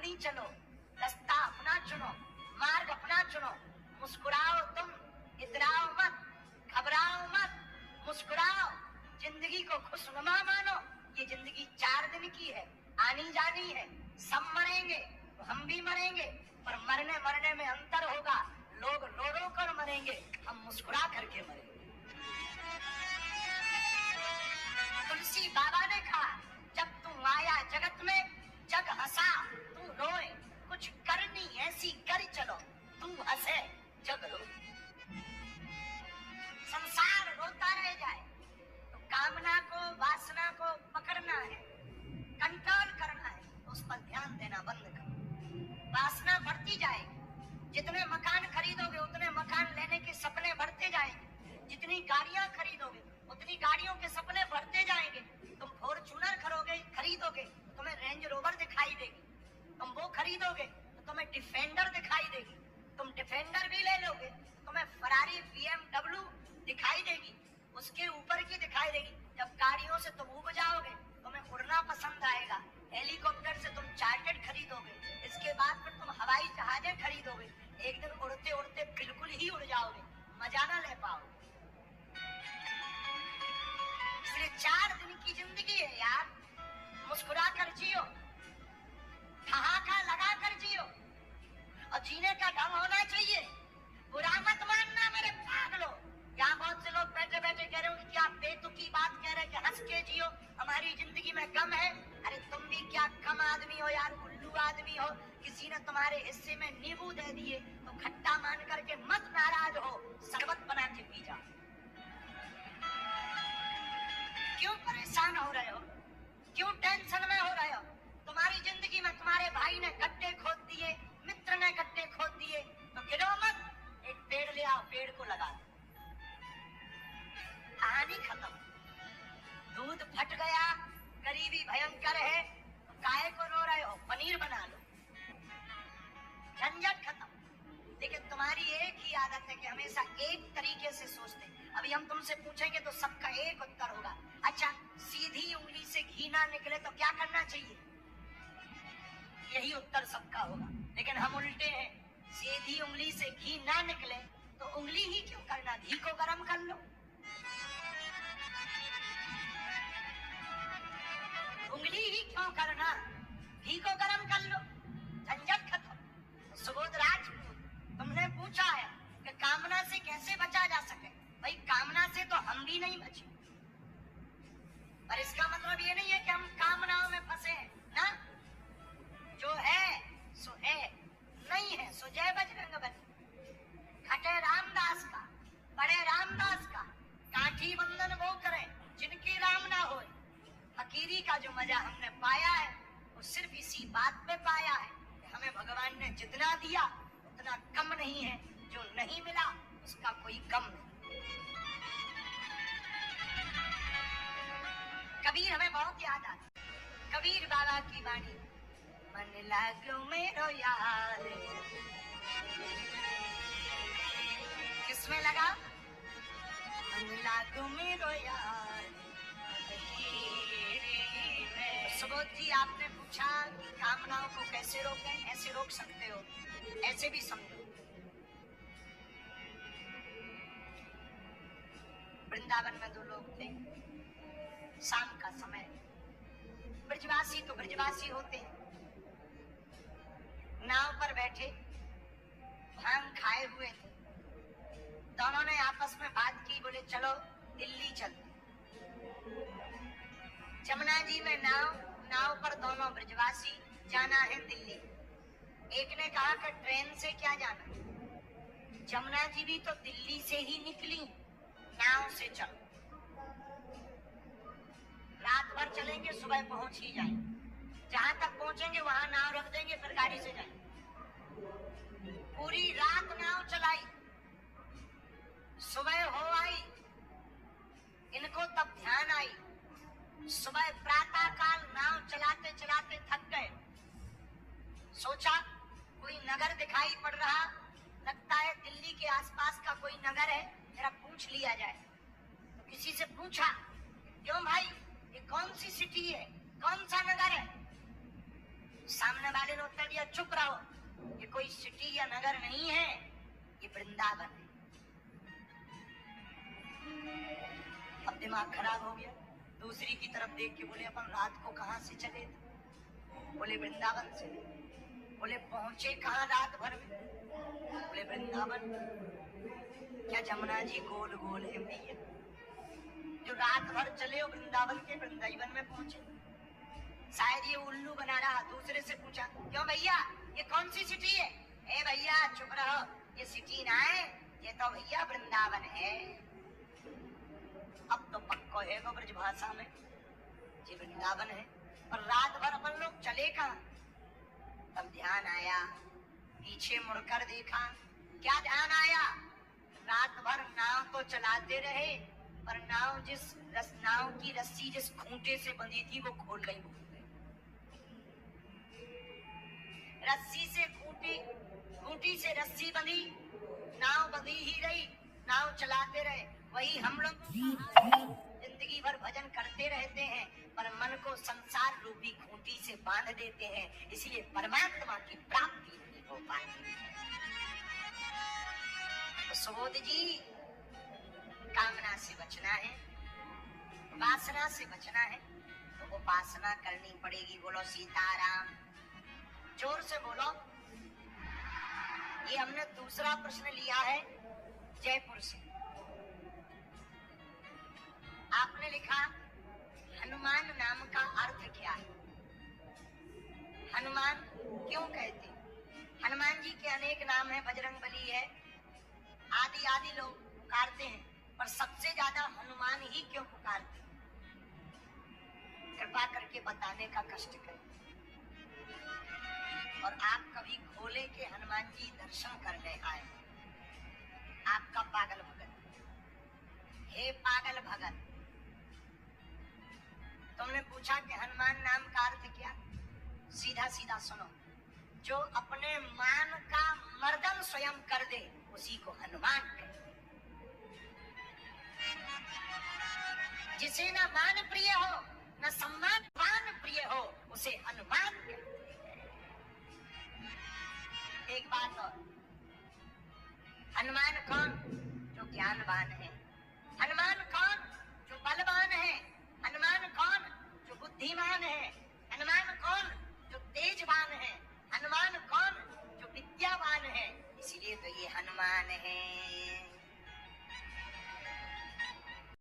अपनी चलो, रास्ता अपना चुनो, मार्ग अपना चुनो। मुस्कुराओ तुम, इतराओ मत, घबराओ मत, मुस्कुराओ। जिंदगी को खुशनुमा मानो। ये जिंदगी 4 दिन की है, आनी जानी है। सब मरेंगे, हम भी मरेंगे, पर मरने मरने में अंतर होगा। लोग रो रो कर मरेंगे, हम मुस्कुरा करके मरेंगे। तुलसी बाबा ने कहा, जब तू आया जगत में, जग हंसा तू रोए। कुछ करनी ऐसी कर चलो, तू हंसे जग रो। संसार रोता रह जाए तो कामना को, वासना को पकड़ना है, कंट्रोल करना है, तो उस पर ध्यान देना बंद करो। वासना बढ़ती जाएगी, जितने मकान खरीदोगे उतने मकान लेने के सपने बढ़ते जाएंगे। जितनी गाड़ियां खरीदोगे उतनी गाड़ियों के सपने बढ़ते जाएंगे। तुम फॉर्च्यूनर खरीदोगे तो तुम्हें रेंज रोवर दिखाई देगी। तुम वो खरीदोगे तो तुम्हें डिफेंडर दिखाई देगी। तुम डिफेंडर भी ले लोगे तो तुम्हें फरारी, BMW दिखाई देगी, उसके ऊपर की दिखाई देगी। जब गाड़ियों से तुम उब जाओगे तुम्हें उड़ना पसंद आएगा। हेलीकॉप्टर से तुम चार्टर्ड खरीदोगे, इसके बाद फिर तुम हवाई जहाजें खरीदोगे। एक दिन उड़ते उड़ते बिल्कुल ही उड़ जाओगे, मजा ना ले पाओगे। इसलिए 4 दिन की जिंदगी है यार, मुस्कुरा कर जियो, ठहाका लगा कर जियो, और जीने का ढंग होना चाहिए। बुरा मत मानना मेरे पागलो। यहाँ बहुत से लोग बैठे बैठे कह रहे हो कि क्या बेतुकी बात कह रहे हैं कि हंस के जियो, हमारी जिंदगी में गम है। अरे तुम भी क्या कम आदमी हो यार, उल्लू आदमी हो। किसी ने तुम्हारे हिस्से में नींबू दे दिए तो खट्टा मान करके मत नाराज हो, शरबत बना के पी जाओ। क्यों परेशान हो रहे हो, क्यों टेंशन में हो रहे हो? तुम्हारी जिंदगी में तुम्हारे भाई ने गड्ढे खोद दिए, मित्र ने गड्ढे खोद दिए, तो गिरो मत, एक पेड़ ले आओ, पेड़ को लगा दो, कहानी खत्म। दूध फट गया, गरीबी भयंकर है, तो काहे को रो रहे हो? पनीर बना लो, झंझट खत्म। लेकिन तुम्हारी एक ही आदत है कि हमेशा एक तरीके से सोचते। अभी हम तुमसे पूछेंगे तो सबका एक उत्तर होगा। अच्छा, सीधी उंगली से घी ना निकले तो क्या करना चाहिए? यही उत्तर सबका होगा। लेकिन हम उल्टे हैं, सीधी उंगली से घी ना निकले तो उंगली ही क्यों करना, घी को गर्म कर लो। उंगली ही क्यों करना, घी को गर्म कर लो, झंझट खत्म। सुबोध राजपूत, तुमने पूछा है कि कामना से कैसे बचा जा सके। भाई कामना से तो हम भी नहीं बचे, पर इसका मतलब ये नहीं है कि हम कामनाओं में फंसे हैं ना। जो है सो है, नहीं है सो जय बजरंग बली। घटे रामदास का, बड़े रामदास का, काठी बंधन वो करें जिनकी राम ना होए। फकीरी का जो मजा हमने पाया है वो सिर्फ इसी बात पे पाया है कि हमें भगवान ने जितना दिया उतना कम नहीं है, जो नहीं मिला उसका कोई कम नहीं। कबीर हमें बहुत याद आता। कबीर बाबा की वाणी, मन लागो मेरो यार। किसमें लगा? मन लागो मेरो यार। सुबोध जी, आपने पूछा कि कामनाओं को कैसे रोकें। ऐसे रोक सकते हो, ऐसे भी समझो। वृंदावन में 2 लोग थे, शाम का समय। ब्रजवासी तो ब्रजवासी होते हैं, नाव पर बैठे भांग खाए हुए थे। दोनों ने आपस में बात की, बोले चलो दिल्ली चलते। जमुना जी में नाव पर दोनों ब्रजवासी, जाना है दिल्ली। एक ने कहा कि ट्रेन से क्या जाना, जमुना जी भी तो दिल्ली से ही निकली, नाव से चलो। रात भर चलेंगे, सुबह पहुंच ही जाएंगे। जहां तक पहुंचेंगे वहां नाव रख देंगे, फिर गाड़ी से जाएंगे। पूरी रात नाव चलाई, सुबह हो आई। इनको तब ध्यान आई, सुबह प्रातः काल नाव चलाते चलाते थक गए। सोचा कोई नगर दिखाई पड़ रहा, लगता है दिल्ली के आसपास का कोई नगर है, जरा पूछ लिया जाए। तो किसी से पूछा, क्यों भाई ये कौन सी सिटी है, कौन सा नगर है? सामने वाले ने उत्तर दिया, चुप रहो, ये कोई सिटी या नगर नहीं है, ये वृंदावन है। अब दिमाग खराब हो गया। दूसरी की तरफ देख के बोले, अपन रात को कहां से चले थे? बोले वृंदावन से। बोले पहुंचे कहां रात भर में? बोले वृंदावन। क्या जमुना जी गोल गोल है भैया? जो रात भर चले हो वृंदावन के, वृंदावन में पहुंचे। शायद ये उल्लू बना रहा। दूसरे से पूछा, क्यों भैया ये कौन सी सिटी है? ए भैया चुप रहो, ये सिटी ना है, ये तो भैया वृंदावन है। अब तो पक्को है वो ब्रज भाषा में, ये वृंदावन है। पर रात भर अपन लोग चले कहां? तब ध्यान आया, पीछे मुड़कर देखा। क्या ध्यान आया? रात भर नाव तो चलाते रहे, पर नाव की रस्सी जिस खूंटे से बंधी थी वो खोल नहीं भूल गई। रस्सी से खूंटी से रस्सी बंधी, नाव बंधी ही रही, नाव चलाते रहे। वही हम लोग जिंदगी भर भजन करते रहते हैं, पर मन को संसार रूपी खूंटी से बांध देते हैं, इसलिए परमात्मा की प्राप्ति नहीं हो पाती। तो सुबोध जी, कामना से बचना है, वासना से बचना है, तो उपासना करनी पड़ेगी। बोलो सीताराम, जोर से बोलो। ये हमने दूसरा प्रश्न लिया है जयपुर से। आपने लिखा, हनुमान नाम का अर्थ क्या है? हनुमान क्यों कहते? हनुमान जी के अनेक नाम हैं, बजरंगबली है, आदि आदि लोग पुकारते हैं, पर सबसे ज्यादा हनुमान ही क्यों पुकारते? कृपा करके बताने का कष्ट करें। और आप कभी खोले के हनुमान जी दर्शन करने आए, आपका पागल भगत, हे पागल भगत, तुमने पूछा कि हनुमान नाम का अर्थ क्या? सीधा सीधा सुनो, जो अपने मान का मर्दन स्वयं कर दे उसी को हनुमान कहते। जिसे न मान प्रिय हो न सम्मान पान प्रिय हो, उसे हनुमान कहते हैं। एक बात और, हनुमान कौन? जो ज्ञानवान है। हनुमान कौन?